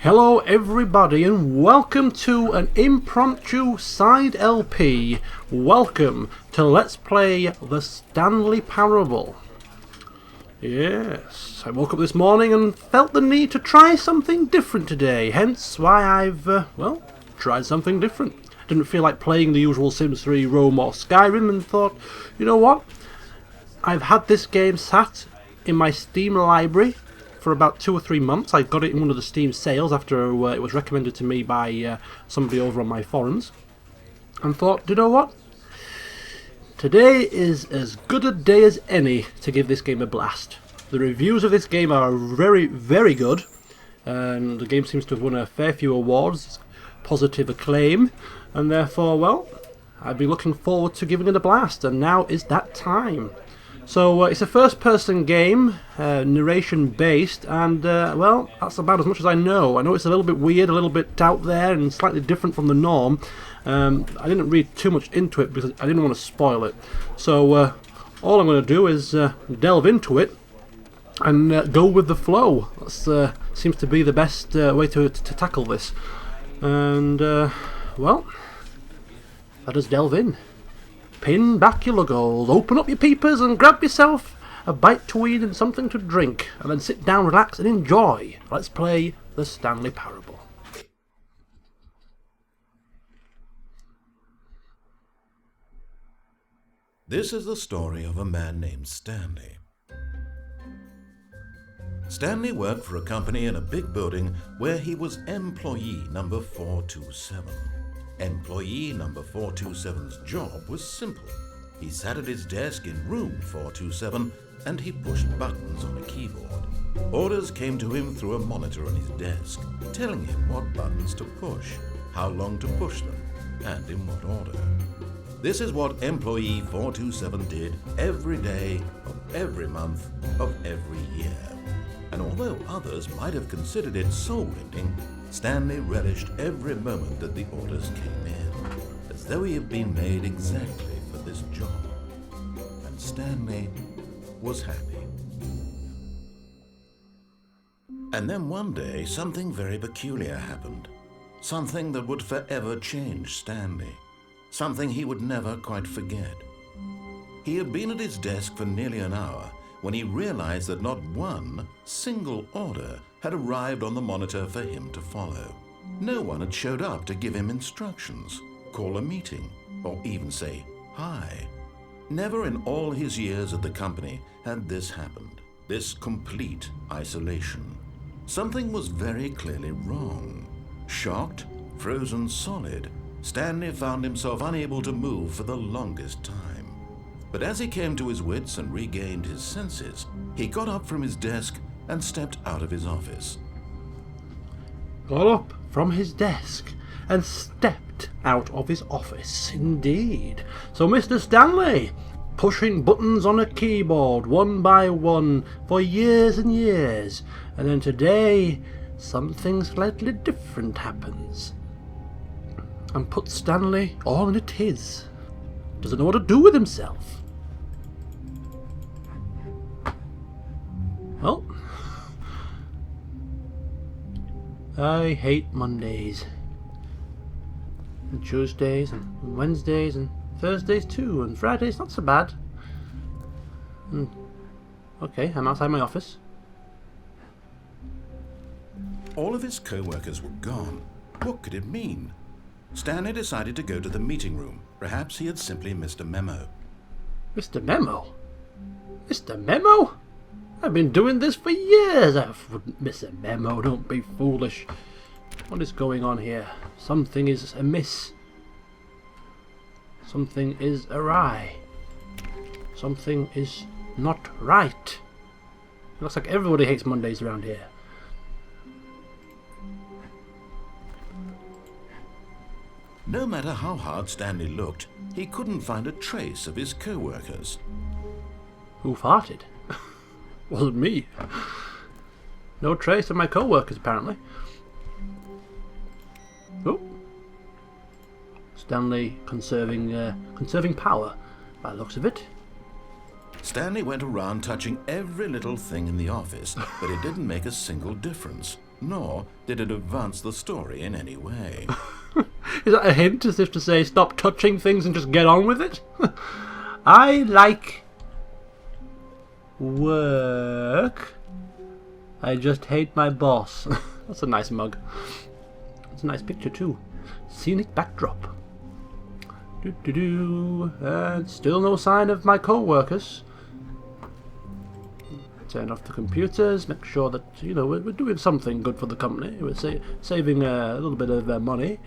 Hello everybody and welcome to an impromptu side LP. Welcome to Let's Play the Stanley Parable. Yes, I woke up this morning and felt the need to try something different today, hence why I've, tried something different. Didn't feel like playing the usual Sims 3, Rome or Skyrim and thought, you know what? I've had this game sat in my Steam library for about 2 or 3 months. I got it in one of the Steam sales after it was recommended to me by somebody over on my forums, and thought, you know what? Today is as good a day as any to give this game a blast. The reviews of this game are very, very good, and the game seems to have won a fair few awards, positive acclaim, and therefore, well, I've been looking forward to giving it a blast, and now is that time. So it's a first-person game, narration based, and well, that's about as much as I know. I know it's a little bit weird, a little bit out there, and slightly different from the norm. I didn't read too much into it because I didn't want to spoil it. So all I'm going to do is delve into it and go with the flow. That seems to be the best way to tackle this. And well, let us delve in. Pin back your luggles, open up your peepers and grab yourself a bite to eat and something to drink, and then sit down, relax and enjoy. Let's play the Stanley Parable. This is the story of a man named Stanley. Stanley worked for a company in a big building where he was employee number 427. Employee number 427's job was simple. He sat at his desk in room 427 and he pushed buttons on a keyboard. Orders came to him through a monitor on his desk, telling him what buttons to push, how long to push them, and in what order. This is what employee 427 did every day of every month of every year. And although others might have considered it soul-rending, Stanley relished every moment that the orders came in, as though he had been made exactly for this job. And Stanley was happy. And then one day, something very peculiar happened. Something that would forever change Stanley. Something he would never quite forget. He had been at his desk for nearly an hour when he realized that not one single order had arrived on the monitor for him to follow. No one had showed up to give him instructions, call a meeting, or even say hi. Never in all his years at the company had this happened, this complete isolation. Something was very clearly wrong. Shocked, frozen solid, Stanley found himself unable to move for the longest time. But as he came to his wits and regained his senses, he got up from his desk and stepped out of his office. Got up from his desk and stepped out of his office, indeed. So Mr. Stanley, pushing buttons on a keyboard one by one for years and years, and then today something slightly different happens and puts Stanley all in a tiz. Doesn't know what to do with himself. Well, I hate Mondays, and Tuesdays, and Wednesdays, and Thursdays too, and Fridays not so bad. Okay, I'm outside my office. All of his co-workers were gone. What could it mean? Stanley decided to go to the meeting room. Perhaps he had simply missed a memo. Mr. Memo? Mr. Memo? I've been doing this for years. I wouldn't miss a memo, don't be foolish. What is going on here? Something is amiss. Something is awry. Something is not right. It looks like everybody hates Mondays around here. No matter how hard Stanley looked, he couldn't find a trace of his co-workers. Who farted? Wasn't me. No trace of my co-workers, apparently. Oh. Stanley conserving power, by the looks of it. Stanley went around touching every little thing in the office, but it didn't make a single difference, nor did it advance the story in any way. Is that a hint, as if to say, stop touching things and just get on with it? I like work. I just hate my boss. That's a nice mug. It's a nice picture too. Scenic backdrop. And still no sign of my co-workers. Turn off the computers, make sure that, you know, we're doing something good for the company. We're saving a little bit of money.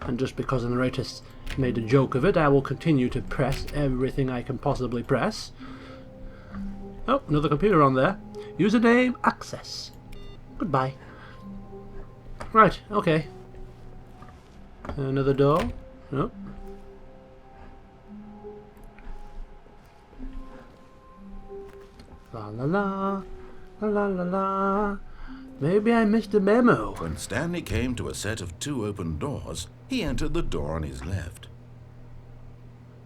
And just because the narrator made a joke of it, I will continue to press everything I can possibly press. Oh, another computer on there. Username, access. Goodbye. Right, okay. Another door. Nope. La la la, la la la la. Maybe I missed a memo. When Stanley came to a set of 2 open doors, he entered the door on his left.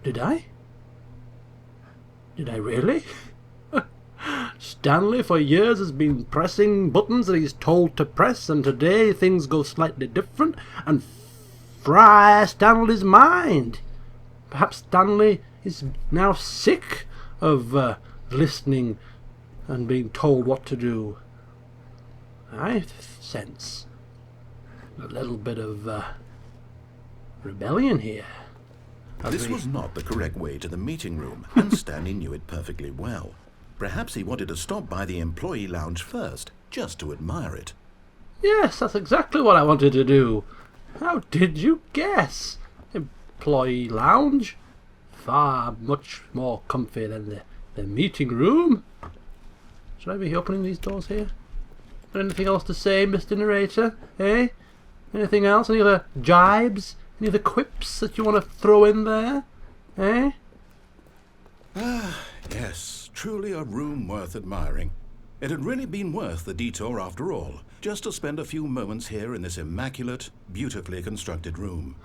Did I? Did I really? Stanley for years has been pressing buttons that he's told to press, and today things go slightly different and fry Stanley's mind. Perhaps Stanley is now sick of listening and being told what to do. I sense a little bit of rebellion here. This was not the correct way to the meeting room, and Stanley knew it perfectly well. Perhaps he wanted to stop by the employee lounge first, just to admire it. Yes, that's exactly what I wanted to do. How did you guess? Employee lounge? Far much more comfy than the meeting room. Should I be opening these doors here? Is there anything else to say, Mr. Narrator? Eh? Anything else? Any other jibes? Any other quips that you want to throw in there? Eh? Ah, yes. Truly a room worth admiring. It had really been worth the detour after all, just to spend a few moments here in this immaculate, beautifully constructed room.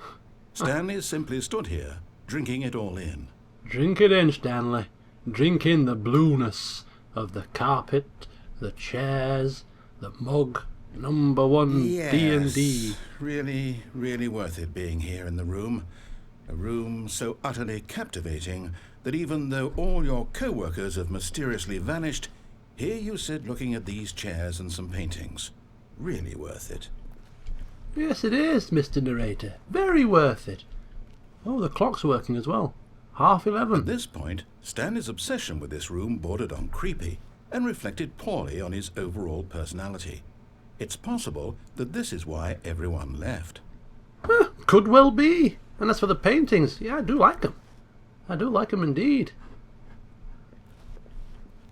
Stanley simply stood here, drinking it all in. Drink it in, Stanley. Drink in the blueness of the carpet, the chairs, the mug, number 1 D&D. Really, really worth it being here in the room. A room so utterly captivating that even though all your co-workers have mysteriously vanished, here you sit looking at these chairs and some paintings. Really worth it. Yes, it is, Mr. Narrator. Very worth it. Oh, the clock's working as well. 11:30. At this point, Stanley's obsession with this room bordered on creepy and reflected poorly on his overall personality. It's possible that this is why everyone left. Could well be. And as for the paintings, yeah, I do like them. I do like them indeed.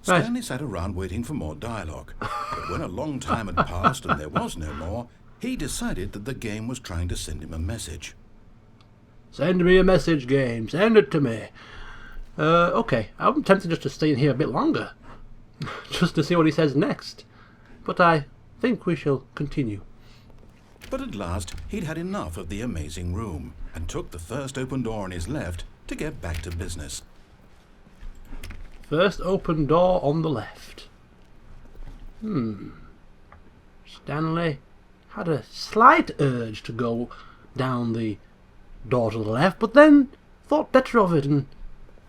Right. Stanley sat around waiting for more dialogue, but when a long time had passed and there was no more, he decided that the game was trying to send him a message. Send me a message, game. Send it to me. Okay, I'm tempted just to stay in here a bit longer, just to see what he says next. But I think we shall continue. But at last, he'd had enough of the amazing room, and took the first open door on his left to get back to business. First open door on the left. Stanley had a slight urge to go down the door to the left, but then thought better of it and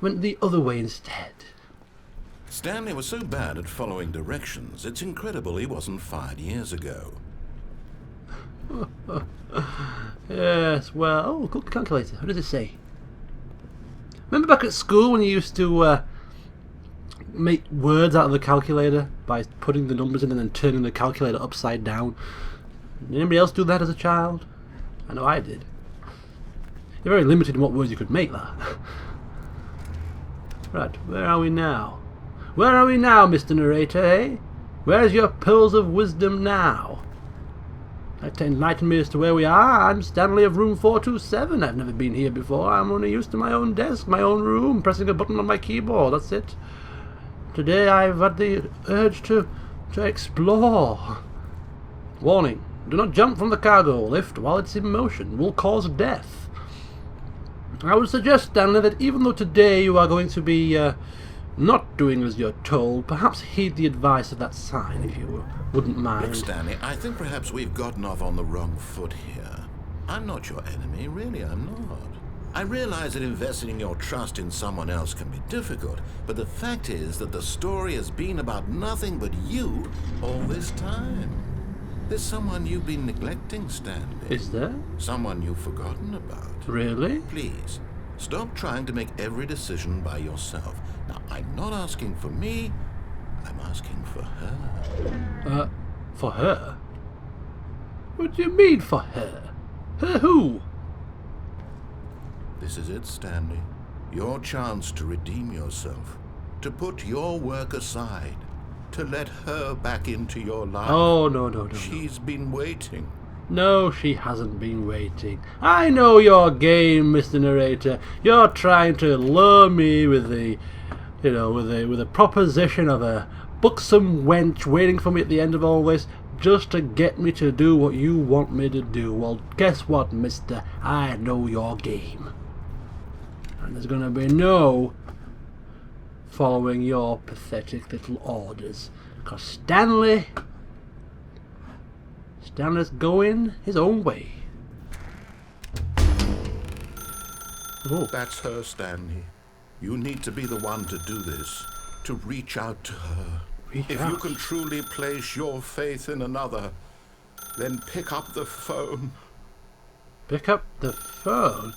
went the other way instead. Stanley was so bad at following directions, it's incredible he wasn't fired years ago. Yes, well, oh, look at the calculator. What does it say? Remember back at school when you used to make words out of the calculator by putting the numbers in and then turning the calculator upside down? Did anybody else do that as a child? I know I did. You're very limited in what words you could make that. Right, where are we now? Where are we now, Mr. Narrator, eh? Where's your pearls of wisdom now? Like to enlighten me as to where we are? I'm Stanley of room 427. I've never been here before. I'm only used to my own desk, my own room, pressing a button on my keyboard. That's it. Today I've had the urge to explore. Warning. Do not jump from the cargo lift while it's in motion. Will cause death. I would suggest, Stanley, that even though today you are going to be not doing as you're told, perhaps heed the advice of that sign, if you wouldn't mind. Look, Stanley, I think perhaps we've gotten off on the wrong foot here. I'm not your enemy, really, I'm not. I realize that investing your trust in someone else can be difficult, but the fact is that the story has been about nothing but you all this time. There's someone you've been neglecting, Stanley. Is there? Someone you've forgotten about. Really? Please, stop trying to make every decision by yourself. Now, I'm not asking for me, I'm asking for her. For her? What do you mean, for her? Her who? This is it, Stanley. Your chance to redeem yourself. To put your work aside. To let her back into your life. Oh, no. She's been waiting. No, she hasn't been waiting. I know your game, Mr. Narrator. You're trying to lure me with the, with a proposition of a buxom wench waiting for me at the end of all this, just to get me to do what you want me to do. Well, guess what, mister? I know your game. And there's going to be no following your pathetic little orders. Because Stanley's going his own way. Oh. That's her, Stanley. You need to be the one to do this. To reach out to her. If you can truly place your faith in another, then pick up the phone. Pick up the phone?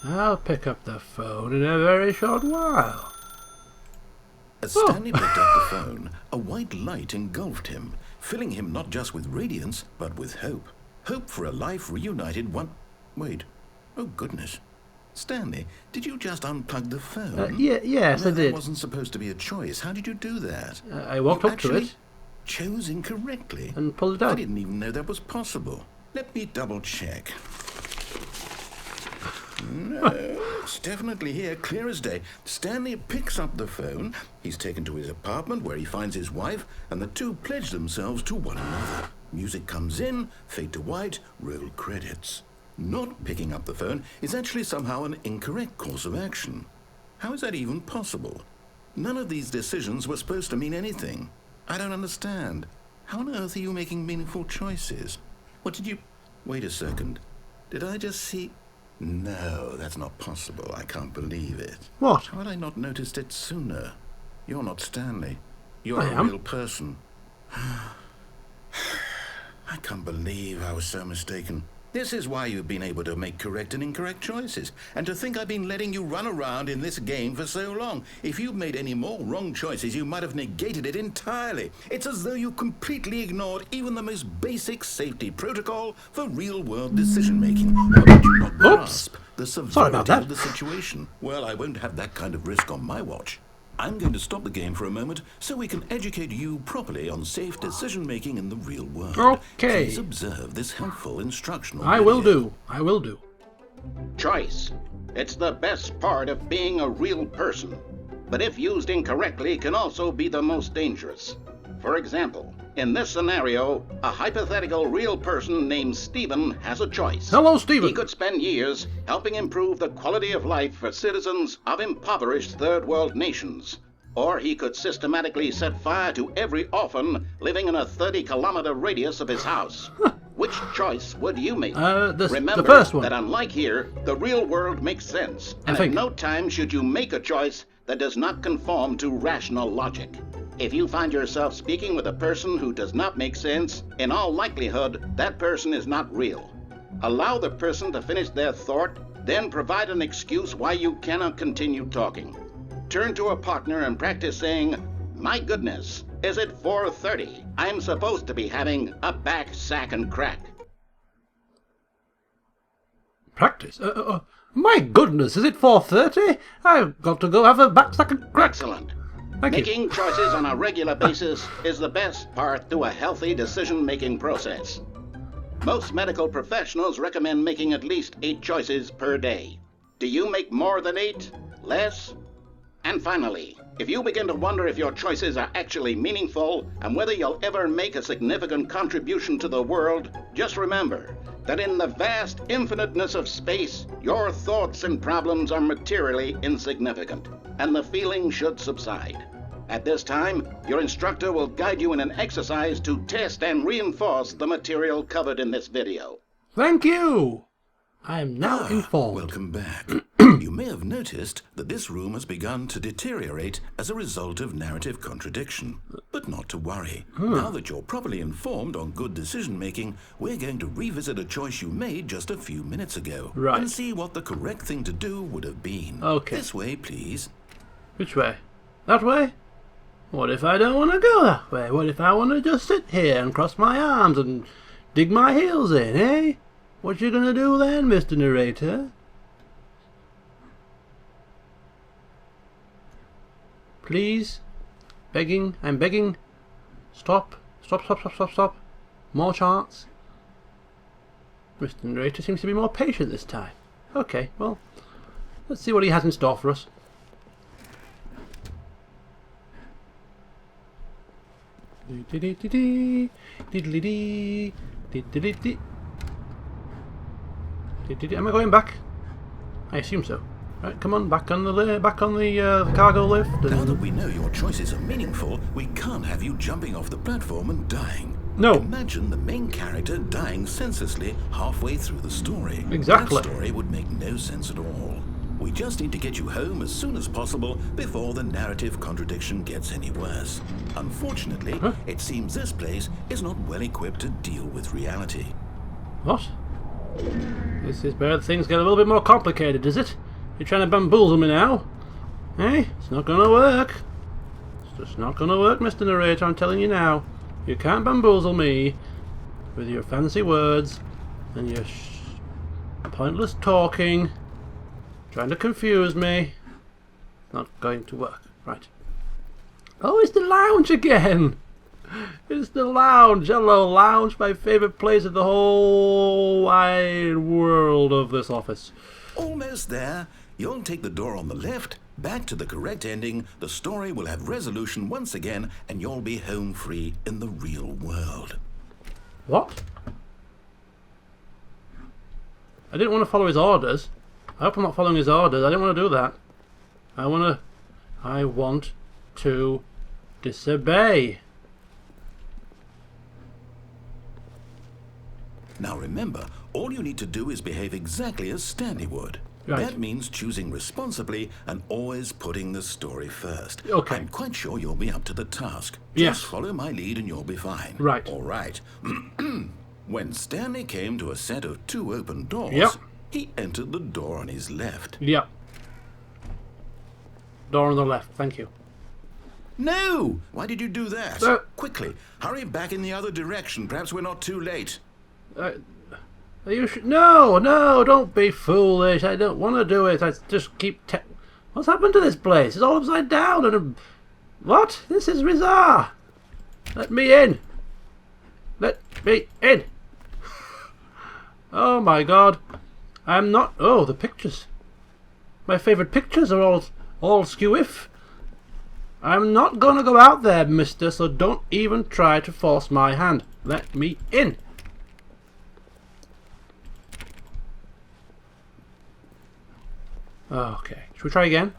I'll pick up the phone in a very short while. As Stanley picked up the phone, a white light engulfed him, filling him not just with radiance, but with hope. Hope for a life reunited one... Wait. Oh, goodness. Stanley, did you just unplug the phone? Yes, I did. That wasn't supposed to be a choice. How did you do that? I walked up to it. Chose incorrectly. And pulled it out. I didn't even know that was possible. Let me double check. No, it's definitely here, clear as day. Stanley picks up the phone. He's taken to his apartment where he finds his wife, and the two pledge themselves to one another. Music comes in, fade to white, roll credits. Not picking up the phone is actually somehow an incorrect course of action. How is that even possible? None of these decisions were supposed to mean anything. I don't understand. How on earth are you making meaningful choices? What did you... Wait a second. Did I just see... No, that's not possible. I can't believe it. What? How had I not noticed it sooner? You're not Stanley. You're I a am. real person. I can't believe I was so mistaken. This is why you've been able to make correct and incorrect choices. And to think I've been letting you run around in this game for so long. If you'd made any more wrong choices, you might have negated it entirely. It's as though you completely ignored even the most basic safety protocol for real-world decision-making. Or did you not grasp the severity of the situation? Well, I won't have that kind of risk on my watch. I'm going to stop the game for a moment so we can educate you properly on safe decision-making in the real world. Okay. Please observe this helpful instructional I will do. I will do. Choice. It's the best part of being a real person. But if used incorrectly, can also be the most dangerous. For example, in this scenario, a hypothetical real person named Stephen has a choice. Hello, Stephen. He could spend years helping improve the quality of life for citizens of impoverished third world nations. Or he could systematically set fire to every orphan living in a 30-kilometer radius of his house. Which choice would you make? The first one. That unlike here, the real world makes sense. And at no time should you make a choice that does not conform to rational logic. If you find yourself speaking with a person who does not make sense, in all likelihood, that person is not real. Allow the person to finish their thought, then provide an excuse why you cannot continue talking. Turn to a partner and practice saying, "My goodness, is it 4:30? I'm supposed to be having a back, sack, and crack." Practice? My goodness, is it 4:30? I've got to go have a back sack and crack. Excellent. Thank you. Making choices on a regular basis is the best part to a healthy decision-making process. Most medical professionals recommend making at least 8 choices per day. Do you make more than 8? Less? And finally, if you begin to wonder if your choices are actually meaningful and whether you'll ever make a significant contribution to the world, just remember, that in the vast infiniteness of space, your thoughts and problems are materially insignificant, and the feeling should subside. At this time, your instructor will guide you in an exercise to test and reinforce the material covered in this video. Thank you! I am now informed. Welcome back. You may have noticed that this room has begun to deteriorate as a result of narrative contradiction. But not to worry. Now that you're properly informed on good decision-making, we're going to revisit a choice you made just a few minutes ago. Right. And see what the correct thing to do would have been. Okay. This way, please. Which way? That way? What if I don't want to go that way? What if I want to just sit here and cross my arms and dig my heels in, eh? What you gonna do then, Mr. Narrator? Please? Begging, I'm begging. Stop. Stop, stop, stop, stop, stop. More charts. Mr. Narrator seems to be more patient this time. Okay, well, let's see what he has in store for us. Am I going back? I assume so. Right, come on, back on the cargo lift. Now that we know your choices are meaningful, we can't have you jumping off the platform and dying. No. Imagine the main character dying senselessly halfway through the story. Exactly. That story would make no sense at all. We just need to get you home as soon as possible before the narrative contradiction gets any worse. Unfortunately, it seems this place is not well equipped to deal with reality. What? This is where things get a little bit more complicated, is it? You're trying to bamboozle me now? Eh? It's not gonna work. It's just not gonna work, Mr. Narrator, I'm telling you now. You can't bamboozle me with your fancy words and your pointless talking. Trying to confuse me. Not going to work. Right. Oh, it's the lounge again! It's the lounge! Hello, lounge, my favourite place in the whole wide world of this office. Almost there. You'll take the door on the left, back to the correct ending, the story will have resolution once again, and you'll be home free in the real world. What? I didn't want to follow his orders. I hope I'm not following his orders. I didn't want to do that. I want to disobey. Now remember, all you need to do is behave exactly as Stanley would. Right. That means choosing responsibly and always putting the story first. Okay. I'm quite sure you'll be up to the task. Yes. Just follow my lead and you'll be fine. Right. All right. When Stanley came to a set of 2 open doors, Yep. he entered the door on his left. Yep. Door on the left, thank you. No! Why did you do that? Quickly, hurry back in the other direction. Perhaps we're not too late. Are you no, don't be foolish. I don't want to do it. I just keep... What's happened to this place? It's all upside down and... What? This is bizarre. Let me in. Let me in. Oh my god. I'm not... Oh, the pictures. My favourite pictures are all skew-if. I'm not gonna go out there, mister, so don't even try to force my hand. Let me in. Okay, should we try again?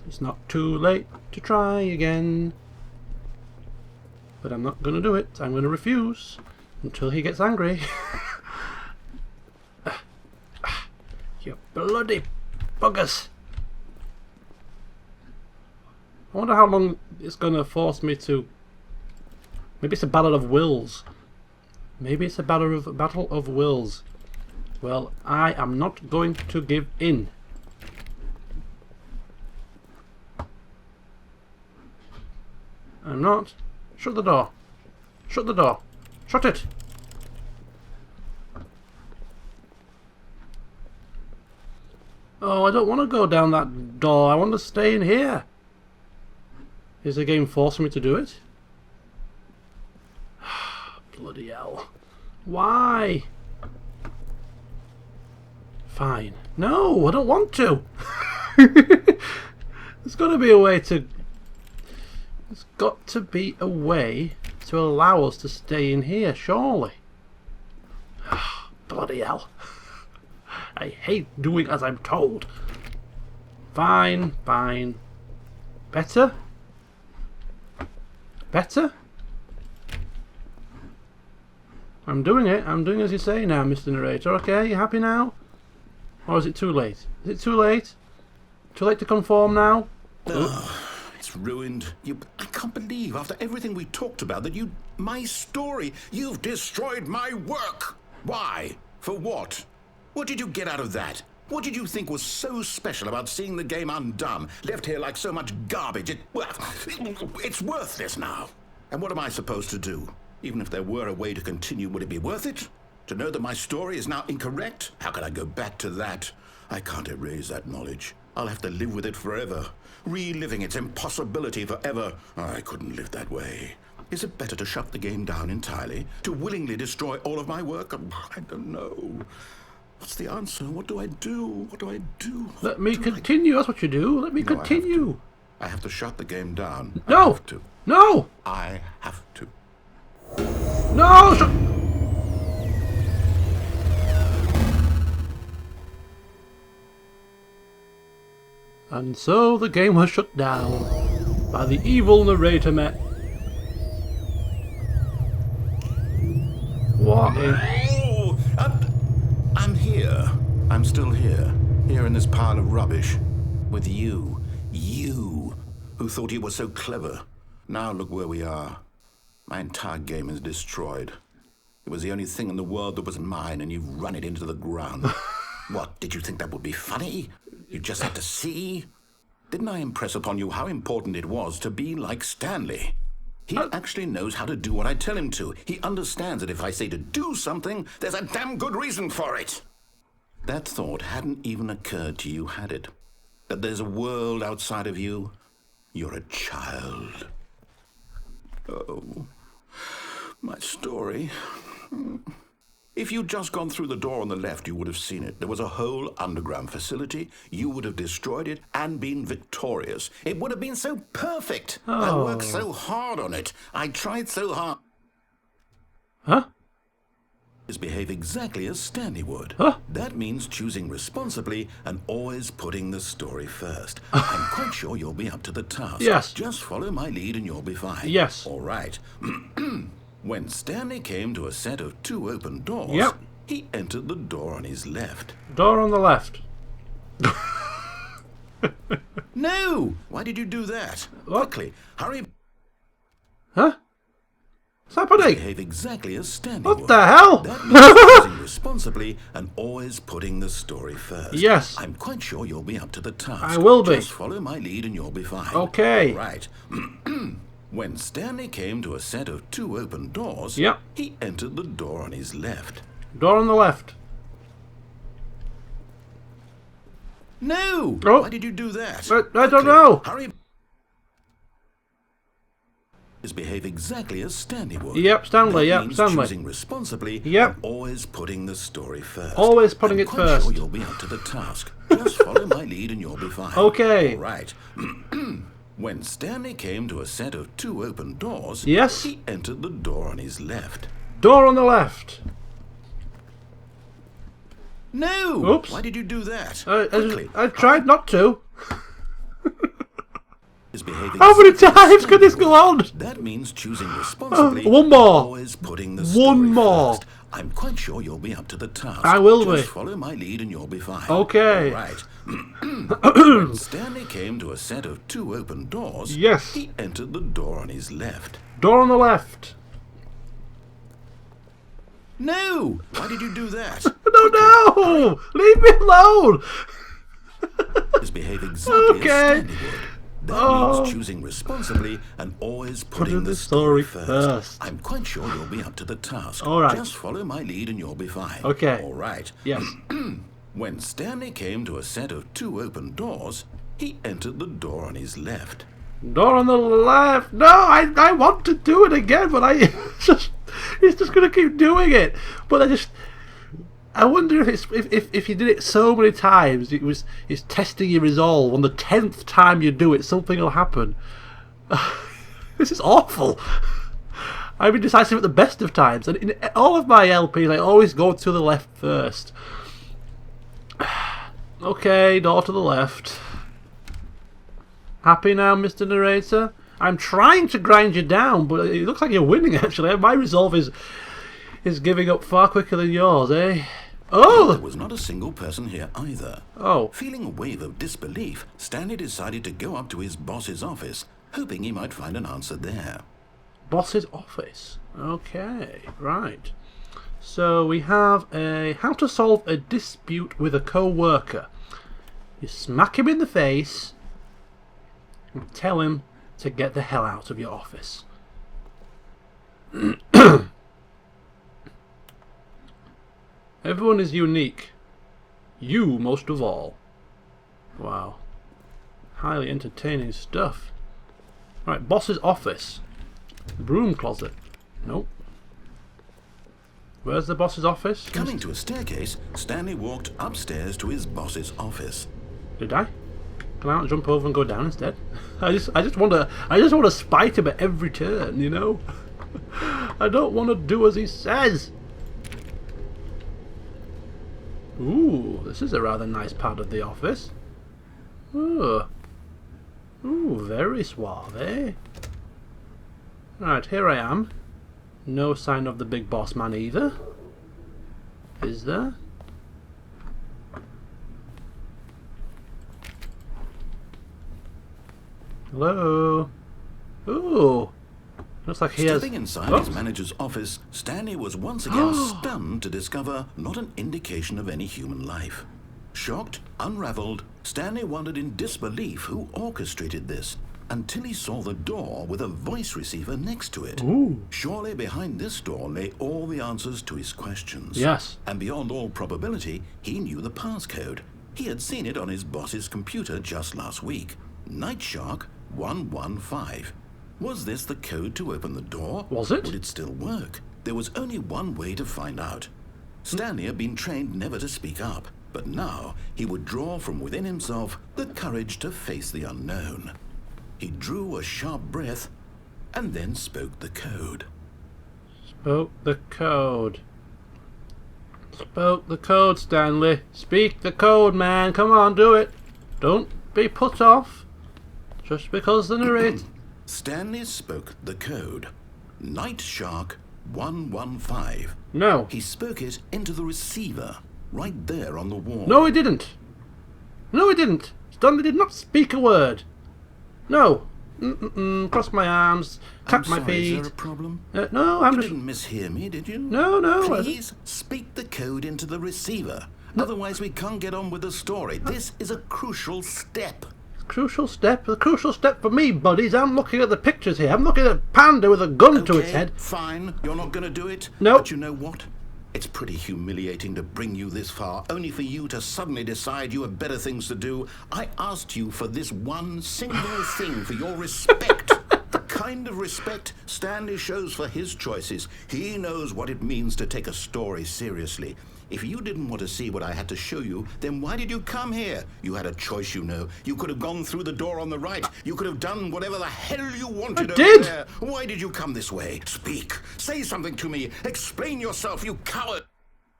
It's not too late to try again. But I'm not gonna do it. I'm gonna refuse until he gets angry. You bloody buggers. I wonder how long it's gonna force me to... Maybe it's a battle of wills. Maybe it's a battle of wills. Well, I am not going to give in. I'm not. Shut the door. Shut the door. Shut it. Oh, I don't want to go down that door. I want to stay in here. Is the game forcing me to do it? Bloody hell. Why? Fine. No, I don't want to. There's got to be a way to... There's got to be a way to allow us to stay in here, surely. Bloody hell. I hate doing as I'm told. Fine, fine. Better? Better? I'm doing it. I'm doing as you say now, Mr. Narrator. Okay, you happy now? Or is it too late? Is it too late? Too late to conform now? It's ruined. I can't believe, after everything we talked about, that my story, you've destroyed my work. Why? For what? What did you get out of that? What did you think was so special about seeing the game undone, left here like so much garbage? It's worthless now. And what am I supposed to do? Even if there were a way to continue, would it be worth it? To know that my story is now incorrect? How can I go back to that? I can't erase that knowledge. I'll have to live with it forever, reliving its impossibility forever. I couldn't live that way. Is it better to shut the game down entirely? To willingly destroy all of my work? I don't know. What's the answer? What do I do? What do I do? Let me continue. That's what you do. Let me continue. I have to shut the game down. No! I have to. No! I have to. No! And so the game was shut down by the evil narrator met. What in... Oh, I'm here. I'm still here. Here in this pile of rubbish. With you. You, who thought you were so clever. Now look where we are. My entire game is destroyed. It was the only thing in the world that was mine, and you've run it into the ground. What, did you think that would be funny? You just had to see? Didn't I impress upon you how important it was to be like Stanley? He actually knows how to do what I tell him to. He understands that if I say to do something, there's a damn good reason for it. That thought hadn't even occurred to you, had it? That there's a world outside of you? You're a child. Oh, my story. If you'd just gone through the door on the left, you would have seen it. There was a whole underground facility. You would have destroyed it and been victorious. It would have been so perfect. I worked so hard on it. I tried so hard. Huh? Behave exactly as Stanley would. Huh? That means choosing responsibly and always putting the story first. I'm quite sure you'll be up to the task. Yes. Just follow my lead and you'll be fine. Yes. All right. When Stanley came to a set of 2 open doors, yep, he entered the door on his left. Door on the left. No! Why did you do that? What? Quickly, hurry. Huh? What's happening? Behave exactly as Stanley What would. the hell? That means choosing responsibly and always putting the story first. Yes. I'm quite sure you'll be up to the task. I will be. Just follow my lead and you'll be fine. Okay. All right. When Stanley came to a set of 2 open doors, yep, he entered the door on his left. Door on the left. No! Oh. Why did you do that? I don't know. Hurry. Behave exactly as Stanley would. Yep, Stanley, that yep, means Stanley. Choosing responsibly, yep, and always putting the story first. Always putting it quite first. Sure you'll be up to the task. Just follow my lead and you'll be fine. Okay. All right. When Stanley came to a set of 2 open doors, yes, he entered the door on his left. Door on the left. No! Oops. Why did you do that? I tried not to. How many times can this go on? That means choosing responsibly. One more. Always putting the One more. First. I'm quite sure you'll be up to the task. I will Just be. follow my lead and you'll be fine. Okay. All right. When Stanley came to a set of 2 open doors, yes, he entered the door on his left. Door on the left. No! Why did you do that? No! Leave me alone! Behave exactly as Stanley would. That means choosing responsibly and always putting the story first. I'm quite sure you'll be up to the task. All right. Just follow my lead and you'll be fine. Okay. All right. Yes. When Stanley came to a set of 2 open doors, he entered the door on his left. Door on the left. No, I want to do it again, but he's just going to keep doing it. But I wonder if you did it so many times, it's testing your resolve. On the 10th time you do it, something will happen. This is awful. I'm indecisive at the best of times, and in all of my LPs I always go to the left first. Okay, door to the left. Happy now, Mr. Narrator? I'm trying to grind you down, but it looks like you're winning actually. My resolve is giving up far quicker than yours, eh? Oh! There was not a single person here either. Oh. Feeling a wave of disbelief, Stanley decided to go up to his boss's office, hoping he might find an answer there. Boss's office. Okay, right. So we have a how to solve a dispute with a co-worker. You smack him in the face and tell him to get the hell out of your office. Everyone is unique. You most of all. Wow. Highly entertaining stuff. Right, boss's office. Broom closet. Nope. Where's the boss's office? Coming to a staircase, Stanley walked upstairs to his boss's office. Did I? Can I not jump over and go down instead? I just want to spite him at every turn, you know? I don't want to do as he says. Ooh, this is a rather nice part of the office. Ooh, very suave, eh? Right, here I am. No sign of the big boss man either. Is there? Hello? Ooh. Looks like he has... Stepping inside his manager's office, Stanley was once again stunned to discover not an indication of any human life. Shocked, unraveled, Stanley wondered in disbelief who orchestrated this, until he saw the door with a voice receiver next to it. Ooh. Surely behind this door lay all the answers to his questions. Yes. And beyond all probability, he knew the passcode. He had seen it on his boss's computer just last week. Nightshark 115. Was this the code to open the door? Was it? Would it still work? There was only one way to find out. Stanley had been trained never to speak up, but now he would draw from within himself the courage to face the unknown. He drew a sharp breath and then spoke the code. Spoke the code. Spoke the code, Stanley. Speak the code, man. Come on, do it. Don't be put off just because the narrator... Stanley spoke the code. Nightshark 115. No. He spoke it into the receiver, right there on the wall. No, he didn't. No, he didn't. Stanley did not speak a word. No. Cross my arms, tap my feet. Is there a problem? No, I'm You just... didn't mishear me, did you? No. Please speak the code into the receiver. No. Otherwise, we can't get on with the story. This is a crucial step. Crucial step? The crucial step for me, buddies. I'm looking at the pictures here. I'm looking at a panda with a gun to its head. Fine. You're not going to do it? No. But you know what? It's pretty humiliating to bring you this far, only for you to suddenly decide you have better things to do. I asked you for this one single thing, for your respect. The kind of respect Stanley shows for his choices. He knows what it means to take a story seriously. If you didn't want to see what I had to show you, then why did you come here? You had a choice, you know. You could have gone through the door on the right. You could have done whatever the hell you wanted over there. Why did you come this way? Speak. Say something to me. Explain yourself, you coward.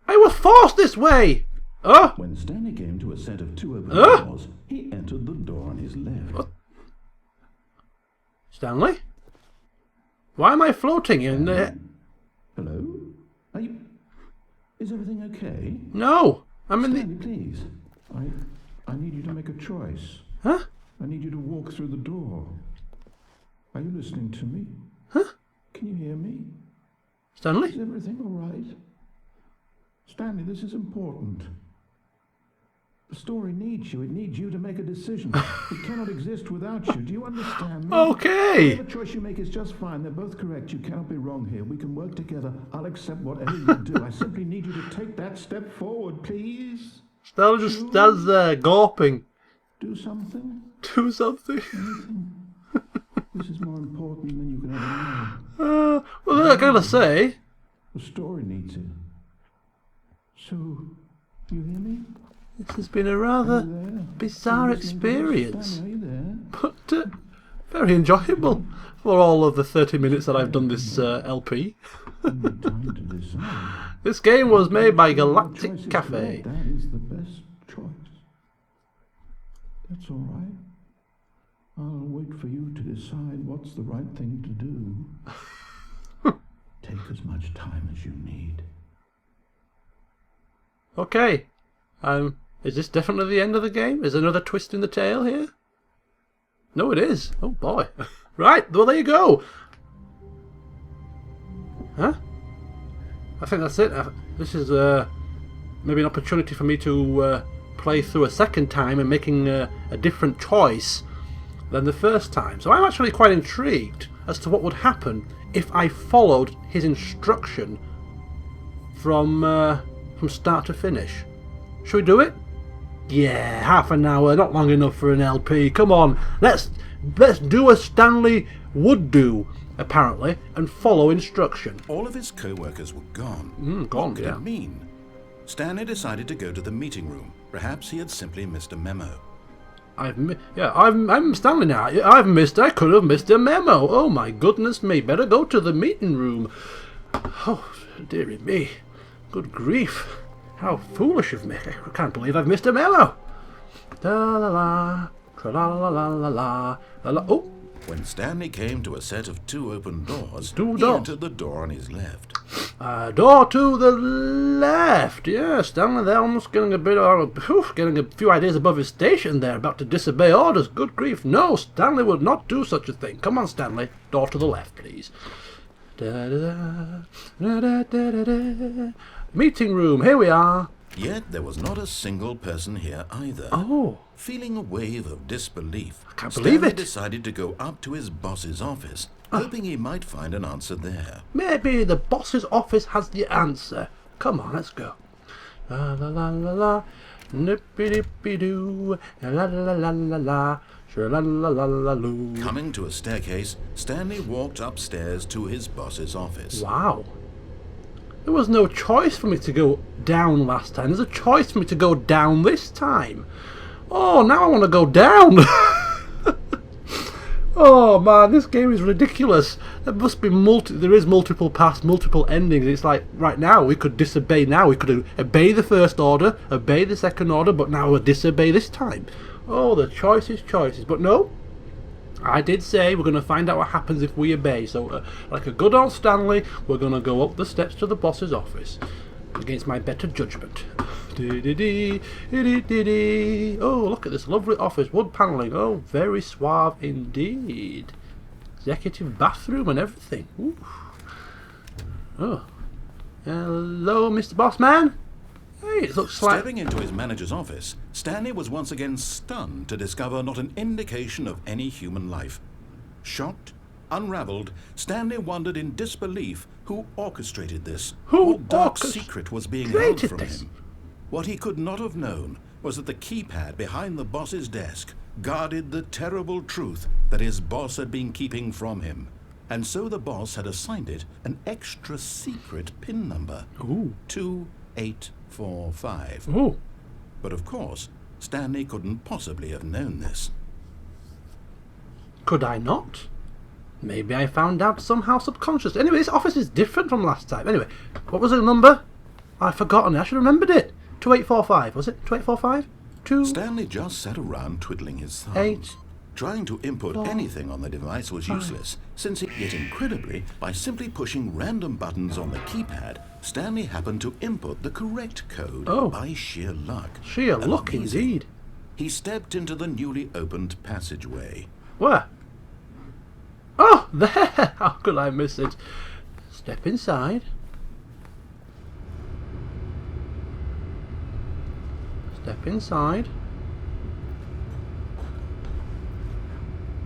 I was forced this way. When Stanley came to a set of two open doors, he entered the door on his left. What? Stanley? Why am I floating in there? Hello? Are you... Is everything okay? No, I'm in Stanley, please. I need you to make a choice. Huh? I need you to walk through the door. Are you listening to me? Huh? Can you hear me? Stanley? Is everything all right? Stanley, this is important. The story needs you. It needs you to make a decision. It cannot exist without you. Do you understand me? Okay. Whatever choice you make is just fine. They're both correct. You cannot be wrong here. We can work together. I'll accept whatever you do. I simply need you to take that step forward, please. Stanley just stands there, gawping. Do something. Do something. Anything. This is more important than you can ever know. Well, I gotta say... The story needs it. So, you hear me? This has been a rather bizarre experience. Stanley, are you there? But Very enjoyable for all of the 30 minutes that I've done this LP. Time to decide. This game was made by Choice Galactic is Cafe. correct. That is the best choice. That's all right. I'll wait for you to decide what's the right thing to do. Take as much time as you need. Okay. Is this definitely the end of the game? Is there another twist in the tail here? No, it is. Oh boy. Right, well there you go. Huh? I think that's it. This is maybe an opportunity for me to play through a second time and making a different choice than the first time. So I'm actually quite intrigued as to what would happen if I followed his instruction from start to finish. Should we do it? Yeah, half an hour, not long enough for an LP. Come on, let's do a Stanley would do, apparently, and follow instruction. All of his co-workers were gone. Gone, What could yeah. it mean? Stanley decided to go to the meeting room. Perhaps he had simply missed a memo. I'm Stanley now. I could have missed a memo. Oh my goodness me! Better go to the meeting room. Oh dearie me! Good grief! How foolish of me! I can't believe I've missed a memo. Da la la, tra la la la la la la la. Oh, When Stanley came to a set of two open doors, Two he doors. entered the door on his left. door to the left. Yeah, Stanley there, almost getting getting a few ideas above his station there, about to disobey orders. Good grief! No, Stanley would not do such a thing. Come on, Stanley. Door to the left, please. Da, da, da, da, da, da, da. Meeting room. Here we are. Yet there was not a single person here either. Oh, Feeling a wave of disbelief, can't believe Stanley it. decided to go up to his boss's office, hoping he might find an answer there. maybe the boss's office has the answer. Come on, let's go. La la la la la, nippy dippy doo, la la la la la, sure la la la la loo. Coming to a staircase, Stanley walked upstairs to his boss's office. Wow. There was no choice for me to go down last time. There's a choice for me to go down this time. Oh, now I want to go down. Oh man, this game is ridiculous. There must be there is multiple paths, multiple endings. It's like right now we could disobey now. We could obey the first order, obey the second order, but now we'll disobey this time. Oh, the choices. But no, I did say we're going to find out what happens if we obey. So, like a good old Stanley, we're going to go up the steps to the boss's office against my better judgment. Oh, look at this lovely office, wood panelling. Oh, very suave indeed. Executive bathroom and everything. Ooh. Oh, hello, Mr. Bossman. Hey, it looks like... Stepping into his manager's office, Stanley was once again stunned to discover not an indication of any human life. Shocked, unraveled, Stanley wondered in disbelief who orchestrated this. What dark secret was being held from him? What he could not have known was that the keypad behind the boss's desk guarded the terrible truth that his boss had been keeping from him. And so the boss had assigned it an extra secret PIN number. Ooh. 2845. Ooh. But of course, Stanley couldn't possibly have known this. Could I not? Maybe I found out somehow subconscious. Anyway, this office is different from last time. Anyway, what was the number? I've forgotten it. I should have remembered it. 2845, was it? 2845? Stanley just sat around twiddling his thumbs. 8. Trying to input anything on the device was useless, since yet incredibly, by simply pushing random buttons on the keypad, Stanley happened to input the correct code by sheer luck. Sheer luck indeed. He stepped into the newly opened passageway. Where? Oh, there! How could I miss it? Step inside. Step inside.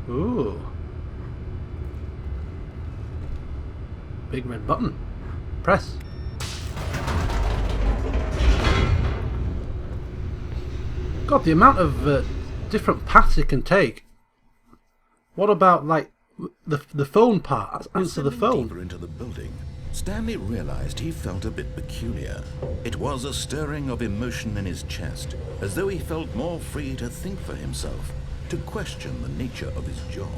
Ooh. Big red button. Press. God, the amount of different paths it can take. What about, like, the phone part? Answer the phone. Deeper into the building, Stanley realized he felt a bit peculiar. It was a stirring of emotion in his chest, as though he felt more free to think for himself, to question the nature of his job.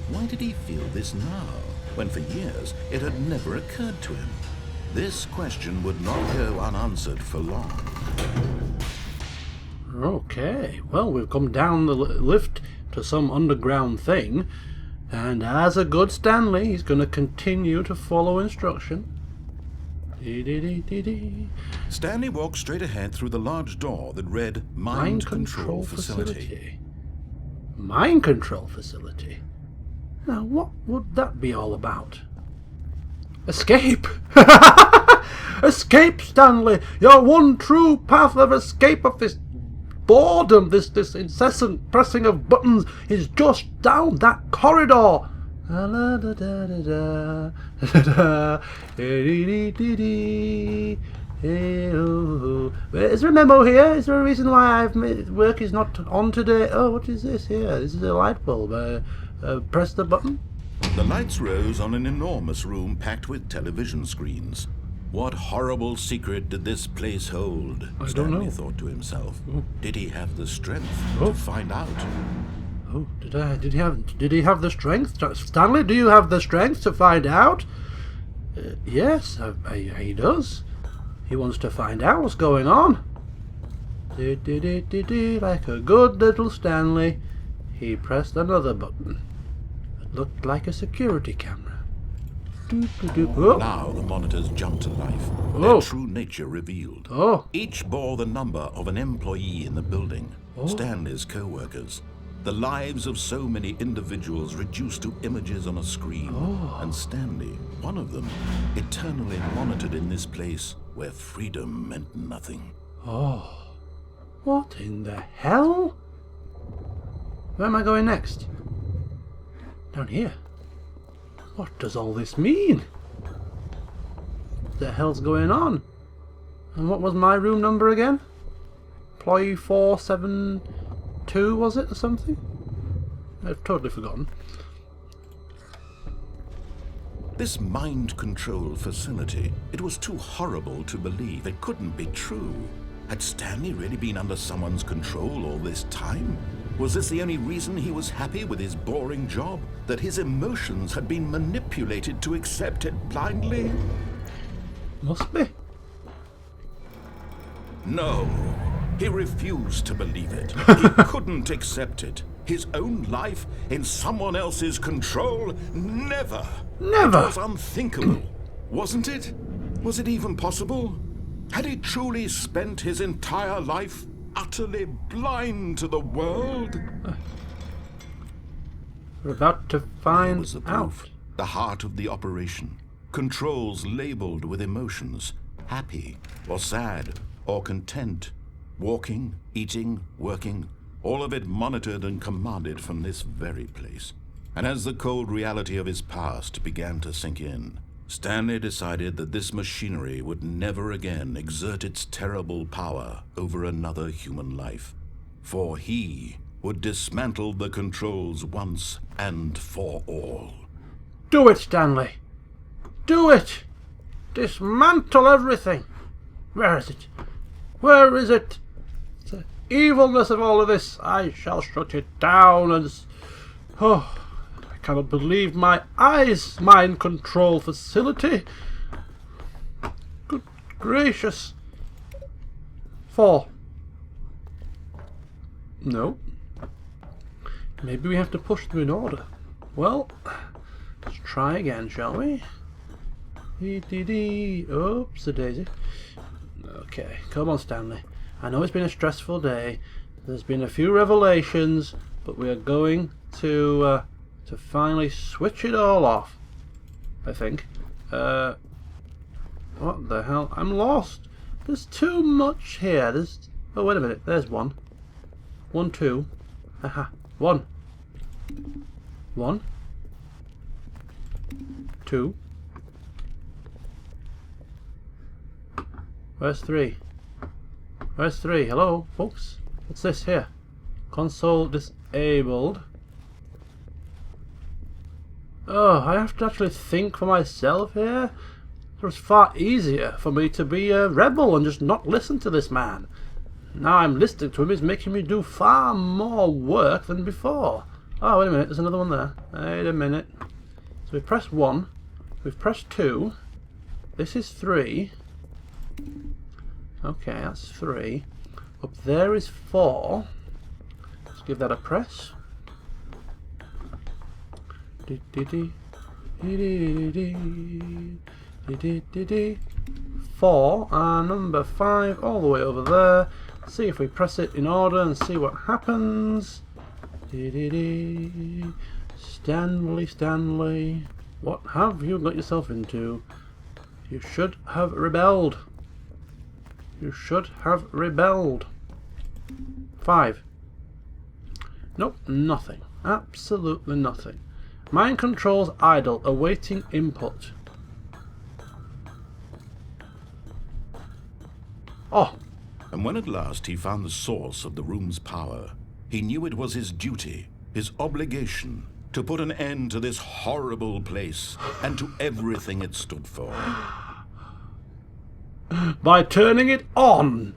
Why did he feel this now, when for years it had never occurred to him? This question would not go unanswered for long. Okay, well, we've come down the lift to some underground thing, and as a good Stanley, he's going to continue to follow instruction. Stanley walked straight ahead through the large door that read Mind Control Facility. Mind Control Facility? Now, what would that be all about? Escape! Escape, Stanley! Your one true path of escape of this boredom, this incessant pressing of buttons is just down that corridor. Is there a memo here? Is there a reason why work is not on today? Oh, what is this here? This is a light bulb. Press the button. The lights rose on an enormous room packed with television screens. What horrible secret did this place hold? Stanley thought to himself. Did he have the strength to find out? Oh, did he have the strength? Stanley, do you have the strength to find out? Yes, he does. He wants to find out what's going on. Like a good little Stanley, he pressed another button. It looked like a security camera. Now the monitors jumped to life, their true nature revealed. Each bore the number of an employee in the building, Stanley's co-workers. The lives of so many individuals reduced to images on a screen, and Stanley, one of them, eternally monitored in this place where freedom meant nothing. What in the hell? Where am I going next? Down here. What does all this mean? What the hell's going on? And what was my room number again? Employee 472, was it, or something? I've totally forgotten. This mind control facility, it was too horrible to believe. It couldn't be true. Had Stanley really been under someone's control all this time? Was this the only reason he was happy with his boring job? That his emotions had been manipulated to accept it blindly? Must be. No. He refused to believe it. He couldn't accept it. His own life in someone else's control? Never. Never. It was unthinkable. Wasn't it? Was it even possible? Had he truly spent his entire life utterly blind to the world? We're about to find was the out. proof. The heart of the operation. Controls labeled with emotions. Happy, or sad, or content. Walking, eating, working. All of it monitored and commanded from this very place. And as the cold reality of his past began to sink in, Stanley decided that this machinery would never again exert its terrible power over another human life. For he would dismantle the controls once and for all. Do it, Stanley! Do it! Dismantle everything! Where is it? Where is it? The evilness of all of this! I shall shut it down and... I cannot believe my eyes! Mind control facility! Good gracious! 4. No. Maybe we have to push them in order. Well, let's try again, shall we? Oops, a daisy. Okay, come on, Stanley. I know it's been a stressful day. There's been a few revelations, but we are going to finally switch it all off. I think. What the hell? I'm lost. There's too much here. Oh, wait a minute. There's one. 1, 2. Haha. 1. 1. 2. Where's 3? Where's 3? Hello, folks? What's this here? Console disabled. Oh, I have to actually think for myself here? It was far easier for me to be a rebel and just not listen to this man. Now I'm listening to him, he's making me do far more work than before. Oh, wait a minute, there's another one there. Wait a minute. So we've pressed 1, we've pressed 2, this is 3. Okay, that's 3. Up there is 4. Let's give that a press. 4 and number 5 all the way over there. See if we press it in order and see what happens. Stanley, Stanley, what have you got yourself into? You should have rebelled. You should have rebelled. 5. Nope, nothing. Absolutely nothing. Mind controls idle, awaiting input. Oh! And when at last he found the source of the room's power, he knew it was his duty, his obligation, to put an end to this horrible place and to everything it stood for. By turning it on!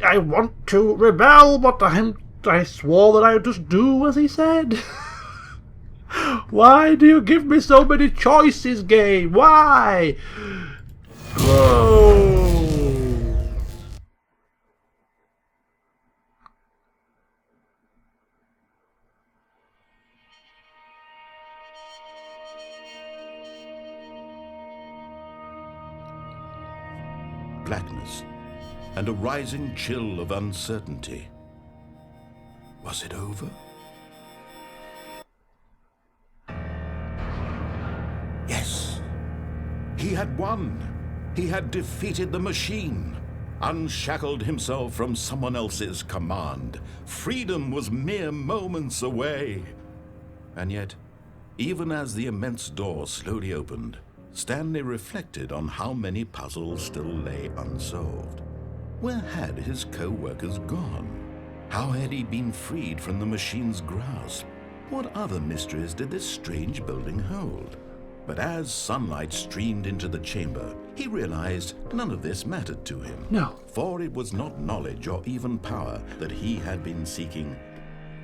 I want to rebel, but I swore that I would just do as he said. Why do you give me so many choices, game? Why? Whoa! Blackness and a rising chill of uncertainty. Was it over? Yes. He had won. He had defeated the machine, unshackled himself from someone else's command. Freedom was mere moments away. And yet, even as the immense door slowly opened, Stanley reflected on how many puzzles still lay unsolved. Where had his co-workers gone? How had he been freed from the machine's grasp? What other mysteries did this strange building hold? But as sunlight streamed into the chamber, he realized none of this mattered to him. No. For it was not knowledge or even power that he had been seeking,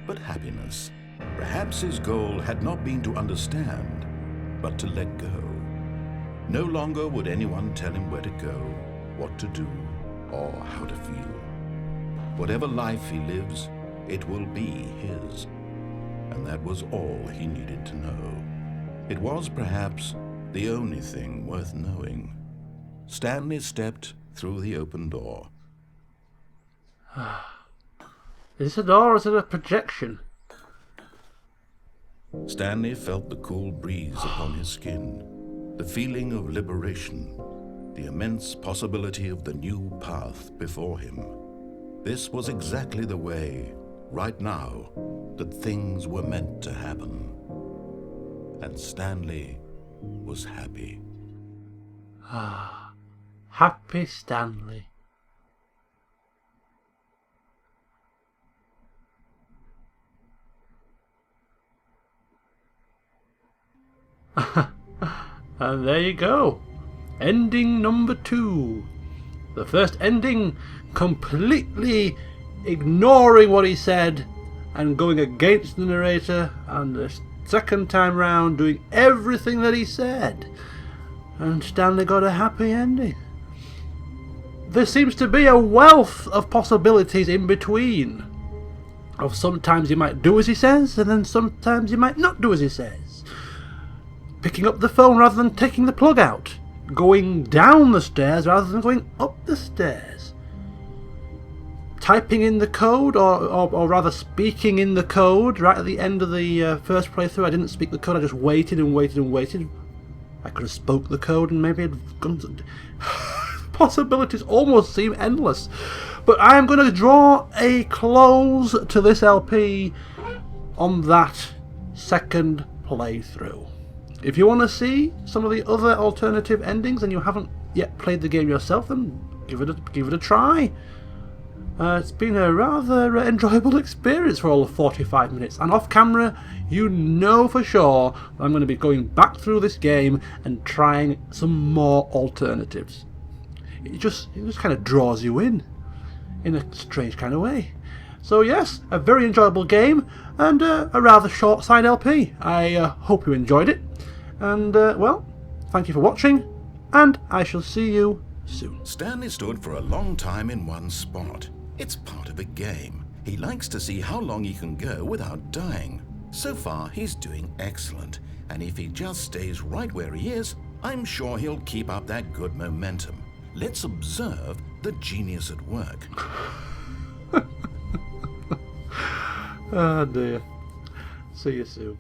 but happiness. Perhaps his goal had not been to understand, but to let go. No longer would anyone tell him where to go, what to do, or how to feel. Whatever life he lives, it will be his. And that was all he needed to know. It was perhaps the only thing worth knowing. Stanley stepped through the open door. Is this a door or is it a projection? Stanley felt the cool breeze upon his skin, the feeling of liberation, the immense possibility of the new path before him. This was exactly the way, right now, that things were meant to happen. And Stanley was happy. Ah, happy Stanley. And there you go. Ending number 2. The first ending completely ignoring what he said and going against the narrator, and the second time round doing everything that he said. And Stanley got a happy ending. There seems to be a wealth of possibilities in between. Of sometimes he might do as he says, and then sometimes he might not do as he says. Picking up the phone rather than taking the plug out. Going down the stairs rather than going up the stairs. Typing in the code, or rather speaking in the code right at the end of the first playthrough. I didn't speak the code, I just waited and waited and waited. I could have spoke the code and maybe had gone to... Possibilities almost seem endless. But I am going to draw a close to this LP on that second playthrough. If you want to see some of the other alternative endings and you haven't yet played the game yourself, then give it a try. It's been a rather enjoyable experience for all of 45 minutes, and off camera you know for sure that I'm going to be going back through this game and trying some more alternatives. It just kind of draws you in a strange kind of way. So yes, a very enjoyable game and a rather short side LP. I hope you enjoyed it. And well, thank you for watching, and I shall see you soon. Stanley stood for a long time in one spot. It's part of the game. He likes to see how long he can go without dying. So far, he's doing excellent, and if he just stays right where he is, I'm sure he'll keep up that good momentum. Let's observe the genius at work. Oh dear. See you soon.